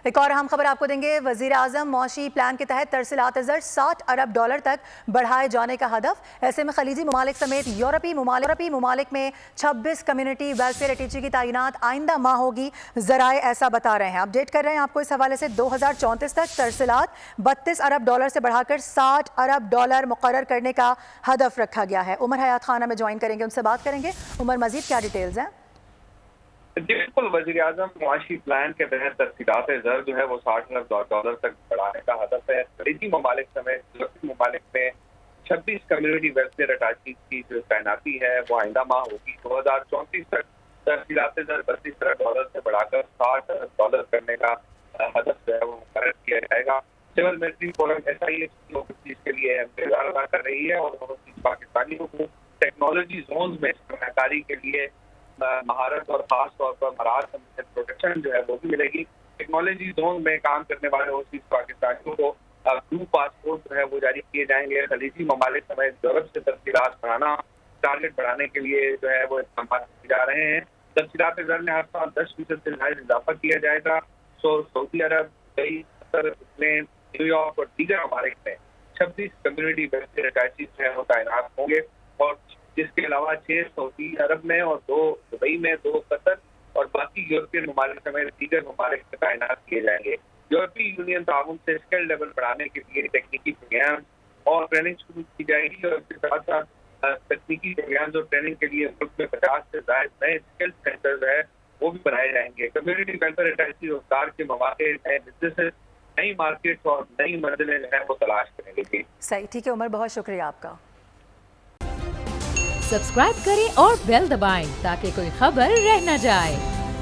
ایک اور اہم خبر آپ کو دیں گے، وزیر اعظم معاشی پلان کے تحت ترسیلات زر $60 ارب تک بڑھائے جانے کا ہدف۔ ایسے میں خلیجی ممالک سمیت یورپی ممالک میں 26 کمیونٹی ویلفیئر ایٹیچی کی تعینات آئندہ ماہ ہوگی، ذرائع ایسا بتا رہے ہیں۔ اپڈیٹ کر رہے ہیں آپ کو اس حوالے سے 2034 تک ترسیلات $32 ارب سے بڑھا کر $60 ارب مقرر کرنے کا ہدف رکھا گیا ہے۔ عمر حیات خان ہمیں جوائن کریں گے، ان سے بات کریں گے۔ عمر، مزید کیا ڈیٹیلز ہیں؟ بالکل، وزیر اعظم معاشی پلان کے تحت ترسیلات زر جو ہے وہ $60 ارب تک بڑھانے کا ہدف ہے۔ خلیجی ممالک سمیت یورپی ممالک میں 26 کمیونٹی ویلفیئر اٹاچیز کی جو تعیناتی ہے وہ آئندہ ماہ ہوگی۔ 2034 تک ترسیلات زر $32 ارب سے بڑھا کر $60 ارب کرنے کا ہدف جو ہے وہ مقرر کیا جائے گا۔ سول ملٹری فورم SIS کے لیے کردار ادا کر رہی ہے اور پاکستانیوں کو ٹیکنالوجی زونز میں سرمایہ کاری کے لیے مہارت اور خاص طور پر مراحت پروٹیکشن جو ہے وہ بھی ملے گی۔ ٹیکنالوجی زون میں کام کرنے والے اوورسیز پاکستانیوں کو بلو پاسپورٹ جو ہے وہ جاری کیے جائیں گے۔ خلیجی ممالک سمیت یورپ سے ترسیلات بڑھانا، ٹارگیٹ بڑھانے کے لیے جو ہے وہ اقدامات کیے جا رہے ہیں۔ ترسیلات زر میں ہر سال 10% سے زائد اضافہ کیا جائے گا۔ سعودی عرب، قطر، نیو یارک اور دیگر ممالک میں 26 کمیونٹی ویلفیئر اٹیچیز جو ہے وہ تعینات ہوں گے، اور جس کے علاوہ 6 سعودی عرب میں اور 2 دبئی میں، 2 قطر اور باقی یورپین ممالک سمیت دیگر ممالک میں تعینات کیے جائیں گے۔ یورپی یونین تعاون سے اسکل لیول بڑھانے کے لیے تکنیکی پروگرام اور ٹریننگ شروع کی جائے گی، اور اس کے ساتھ ساتھ تکنیکی پروگرامز اور ٹریننگ کے لیے ملک میں 50 سے زائد نئے اسکل سینٹرز ہے وہ بھی بنائے جائیں گے۔ کمیونٹی ویلفیئر اٹیچی روزگار کے مواقع، نئے بزنس، نئی مارکیٹس اور نئی منزلیں جو ہیں وہ تلاش کریں گے۔ صحیح، ٹھیک ہے عمر، بہت شکریہ آپ کا۔ سبسکرائب کریں اور بیل دبائیں تاکہ کوئی خبر رہ نہ جائے۔